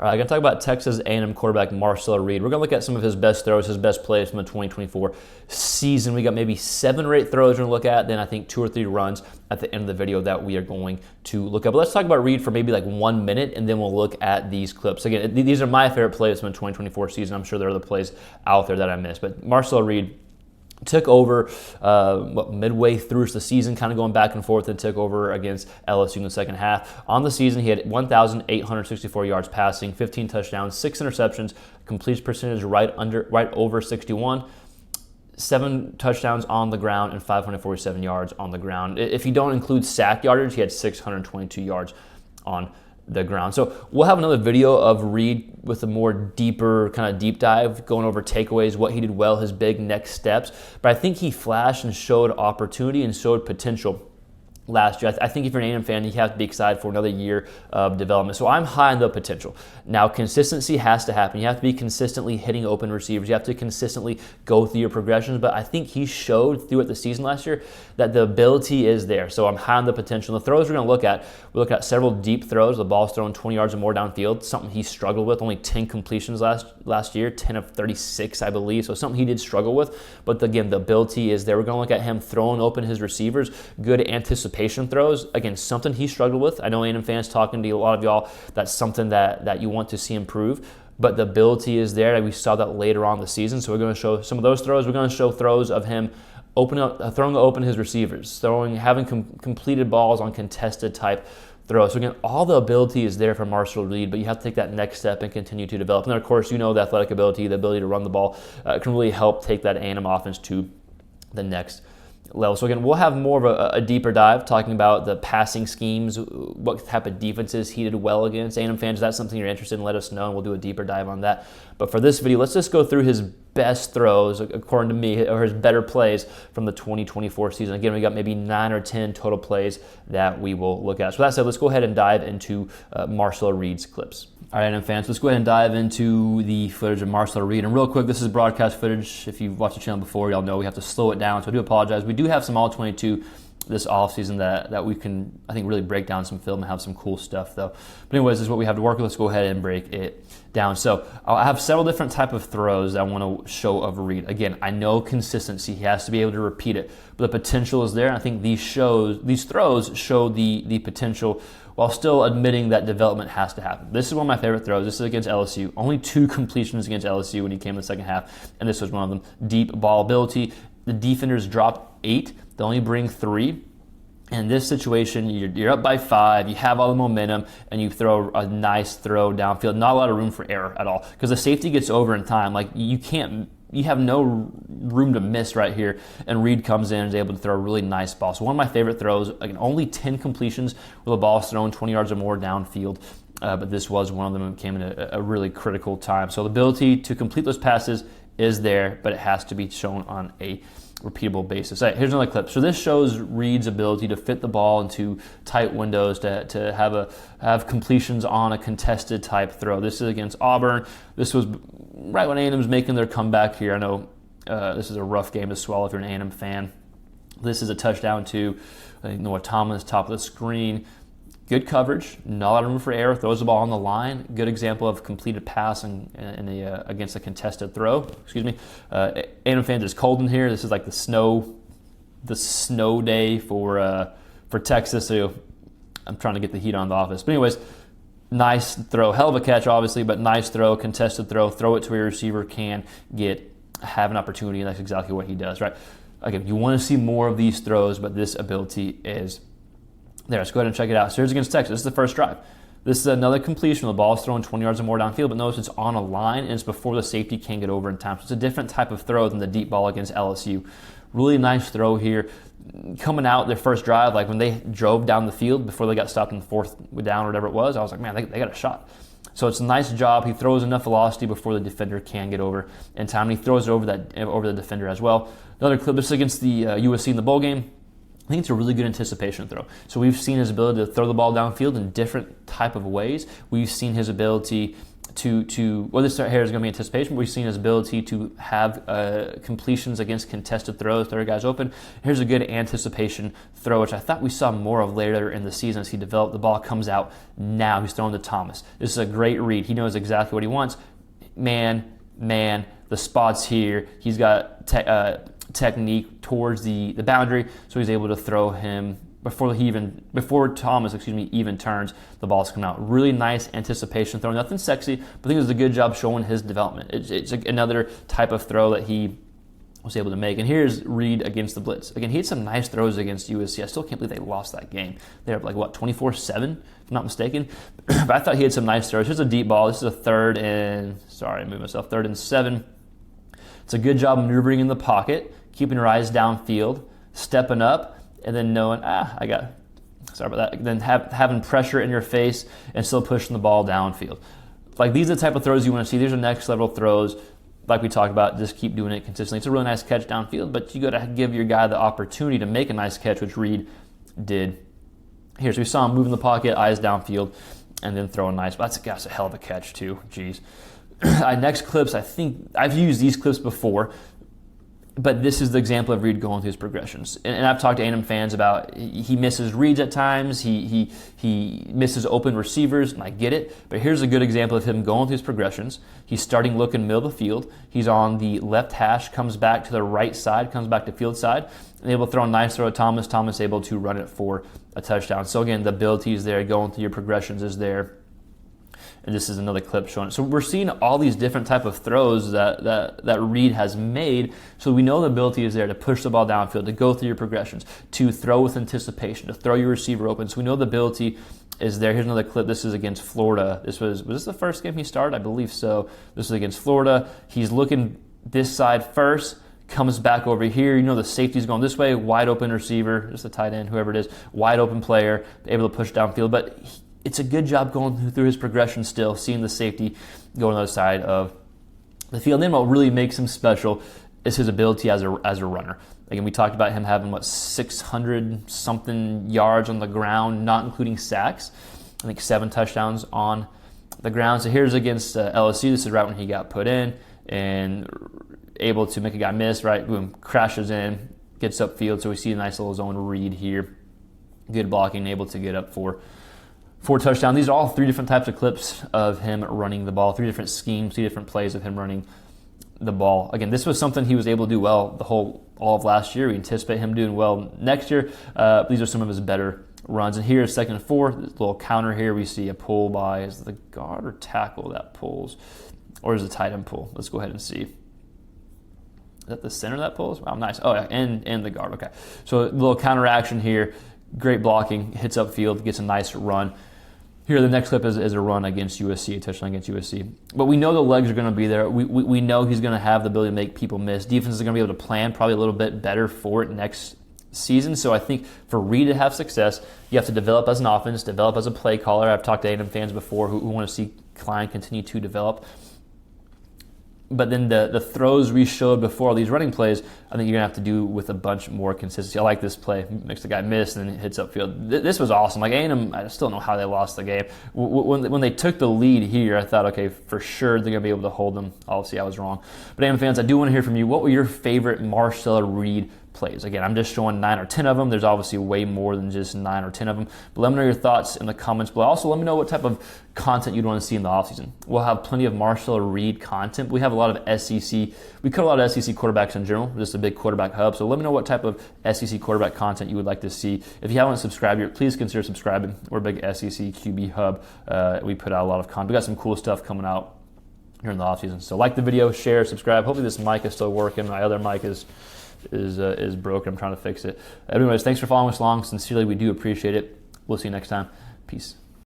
All right, I'm going to talk about Texas A&M quarterback Marcel Reed. We're going to look at some of his best throws, his best plays from the 2024 season. We got maybe 7 or 8 throws we're going to look at, then I think 2 or 3 runs at the end of the video that we are going to look at. But let's talk about Reed for maybe like 1 minute, and then we'll look at these clips. Again, these are my favorite plays from the 2024 season. I'm sure there are other plays out there that I missed. But Marcel Reed took over midway through the season, kind of going back and forth, and took over against LSU in the second half. On the season, he had 1,864 yards passing, 15 touchdowns, 6 interceptions, completion percentage right over 61, 7 touchdowns on the ground, and 547 yards on the ground. If you don't include sack yardage, he had 622 yards on the ground. So we'll have another video of Reed with a more deeper kind of deep dive, going over takeaways, what he did well, his big next steps. But I think he flashed and showed opportunity and showed potential last year. I think if you're an A&M fan, you have to be excited for another year of development. So I'm high on the potential. Now, consistency has to happen. You have to be consistently hitting open receivers. You have to consistently go through your progressions. But I think he showed throughout the season last year that the ability is there. So I'm high on the potential. The throws we're going to look at, we look at several deep throws. The ball's thrown 20 yards or more downfield, something he struggled with. Only 10 completions last year, 10 of 36, I believe. So something he did struggle with. But again, the ability is there. We're going to look at him throwing open his receivers, good anticipation throws. Again, something he struggled with. I know A&M fans talking to a lot of y'all, that's something that you want to see improve, but the ability is there, and we saw that later on in the season. So we're going to show some of those throws. We're going to show throws of him throwing open his receivers, having completed balls on contested type throws. So again, all the ability is there for Marcel Reed, but you have to take that next step and continue to develop. And then, of course, you know the athletic ability, the ability to run the ball can really help take that A&M offense to the next level. So again, we'll have more of a deeper dive talking about the passing schemes, what type of defenses he did well against. A&M fans, if that's something you're interested in, let us know, and we'll do a deeper dive on that. But for this video, let's just go through his best throws, according to me, or his better plays from the 2024 season. Again, we got maybe 9 or 10 total plays that we will look at. So that said, let's go ahead and dive into Marcel Reed's clips. All right, A&M fans, let's go ahead and dive into the footage of Marcel Reed. And real quick, this is broadcast footage. If you've watched the channel before, y'all know we have to slow it down, so I do apologize. We do have some All-22 this offseason that we can, I think, really break down some film and have some cool stuff, though. But anyways, this is what we have to work with. Let's go ahead and break it down. So I have several different type of throws that I want to show of Reed. Again, I know consistency. He has to be able to repeat it, but the potential is there. And I think these throws show the potential while still admitting that development has to happen. This is one of my favorite throws. This is against LSU. Only 2 completions against LSU when he came in the second half, and this was one of them. Deep ball ability. The defenders dropped 8. They only bring 3. In this situation, you're up by 5, you have all the momentum, and you throw a nice throw downfield. Not a lot of room for error at all, because the safety gets over in time. Like, you have no room to miss right here, and Reed comes in and is able to throw a really nice ball. So one of my favorite throws, again, only 10 completions with the ball thrown 20 yards or more downfield, but this was one of them and came in a really critical time. So the ability to complete those passes is there, but it has to be shown on a repeatable basis. All right, here's another clip. So this shows Reed's ability to fit the ball into tight windows, to have completions on a contested type throw. This is against Auburn. This was right when A&M's making their comeback here. I know this is a rough game to swallow if you're an A&M fan. This is a touchdown to Noah Thomas, top of the screen. Good coverage, not a lot of room for error, throws the ball on the line. Good example of completed pass against a contested throw. Excuse me. A&M fans, it's cold in here. This is like the snow day for Texas. So I'm trying to get the heat on the office. But anyways, nice throw. Hell of a catch, obviously, but nice throw, contested throw. Throw it to where your receiver can have an opportunity, and that's exactly what he does, right? Again, you want to see more of these throws, but this ability is there. Let's go ahead and check it out. So here's against Texas. This is the first drive. This is another completion. The ball's thrown 20 yards or more downfield, but notice it's on a line, and it's before the safety can get over in time. So it's a different type of throw than the deep ball against LSU. Really nice throw here. Coming out their first drive, like when they drove down the field before they got stopped in the 4th down or whatever it was, I was like, man, they got a shot. So it's a nice job. He throws enough velocity before the defender can get over in time. And he throws it over the defender as well. Another clip. This is against the USC in the bowl game. I think it's a really good anticipation throw. So we've seen his ability to throw the ball downfield in different type of ways. We've seen his ability well, this right here is going to be anticipation, but we've seen his ability to have completions against contested throws, third guys open. Here's a good anticipation throw, which I thought we saw more of later in the season as he developed. The ball comes out now. He's throwing to Thomas. This is a great read. He knows exactly what he wants. Man, the spot's here. He's got technique towards the boundary, so he's able to throw him before Thomas even turns. The ball's coming out. Really nice anticipation throw. Nothing sexy, but I think it was a good job showing his development. It's another type of throw that he was able to make. And here's Reed against the blitz. Again, he had some nice throws against USC. I still can't believe they lost that game. They're like, what, 24-7, if I'm not mistaken? But I thought he had some nice throws. Here's a deep ball. This is a third and 7. It's a good job maneuvering in the pocket, keeping your eyes downfield, stepping up, and then knowing, then having pressure in your face and still pushing the ball downfield. Like, these are the type of throws you want to see. These are next level throws. Like we talked about, just keep doing it consistently. It's a really nice catch downfield, but you got to give your guy the opportunity to make a nice catch, which Reed did here. So we saw him move in the pocket, eyes downfield, and then throw a nice. That's a hell of a catch too. Jeez. Next clips, I think I've used these clips before, but this is the example of Reed going through his progressions. And I've talked to A&M fans about he misses reads at times, he misses open receivers, and I get it. But here's a good example of him going through his progressions. He's starting looking middle of the field. He's on the left hash, comes back to the right side, comes back to field side, and able to throw a nice throw at Thomas. Thomas able to run it for a touchdown. So again, the ability is there, going through your progressions is there. And this is another clip showing it. So we're seeing all these different type of throws that Reed has made. So we know the ability is there to push the ball downfield, to go through your progressions, to throw with anticipation, to throw your receiver open. So we know the ability is there. Here's another clip. This is against Florida. Was this the first game he started? I believe so. This is against Florida. He's looking this side first, comes back over here. You know the safety's going this way, wide open receiver, just a tight end, whoever it is, wide open player, able to push downfield. But it's a good job going through his progression still, seeing the safety go on the other side of the field. And then what really makes him special is his ability as a runner. Again, we talked about him having, 600-something yards on the ground, not including sacks. I think 7 touchdowns on the ground. So here's against LSU. This is right when he got put in and able to make a guy miss, right? Boom, crashes in, gets upfield. So we see a nice little zone read here. Good blocking, able to get up for touchdown. These are all 3 different types of clips of him running the ball, 3 different schemes, 3 different plays of him running the ball. Again, this was something he was able to do well all of last year. We anticipate him doing well next year. These are some of his better runs. And here is 2nd and 4, this little counter here. We see a pull by, is the guard or tackle that pulls? Or is the tight end pull? Let's go ahead and see. Is that the center that pulls? Wow, nice. Oh, yeah, and the guard. Okay. So a little counter action here. Great blocking, hits upfield, gets a nice run. Here, the next clip is a run against USC, a touchdown against USC. But we know the legs are going to be there. We know he's going to have the ability to make people miss. Defense is going to be able to plan probably a little bit better for it next season. So I think for Reed to have success, you have to develop as an offense, develop as a play caller. I've talked to A&M fans before who want to see Klein continue to develop. But then the throws we showed before all these running plays, I think you're going to have to do with a bunch more consistency. I like this play. Makes the guy miss and then hits upfield. This was awesome. Like A&M, I still don't know how they lost the game. When they took the lead here, I thought, okay, for sure they're going to be able to hold them. Obviously, I was wrong. But A&M fans, I do want to hear from you. What were your favorite Marcel Reed plays? Again, I'm just showing 9 or 10 of them. There's obviously way more than just 9 or 10 of them. But let me know your thoughts in the comments below. Also, let me know what type of content you'd want to see in the offseason. We'll have plenty of Marcel Reed content. We have a lot of SEC. We cover a lot of SEC quarterbacks in general. Just a big quarterback hub. So let me know what type of SEC quarterback content you would like to see. If you haven't subscribed yet, please consider subscribing. We're a big SEC QB hub. We put out a lot of content. We got some cool stuff coming out here in the offseason. So like the video, share, subscribe. Hopefully this mic is still working. My other mic is broken. I'm trying to fix it. Anyways, thanks for following us along. Sincerely, we do appreciate it. We'll see you next time. Peace.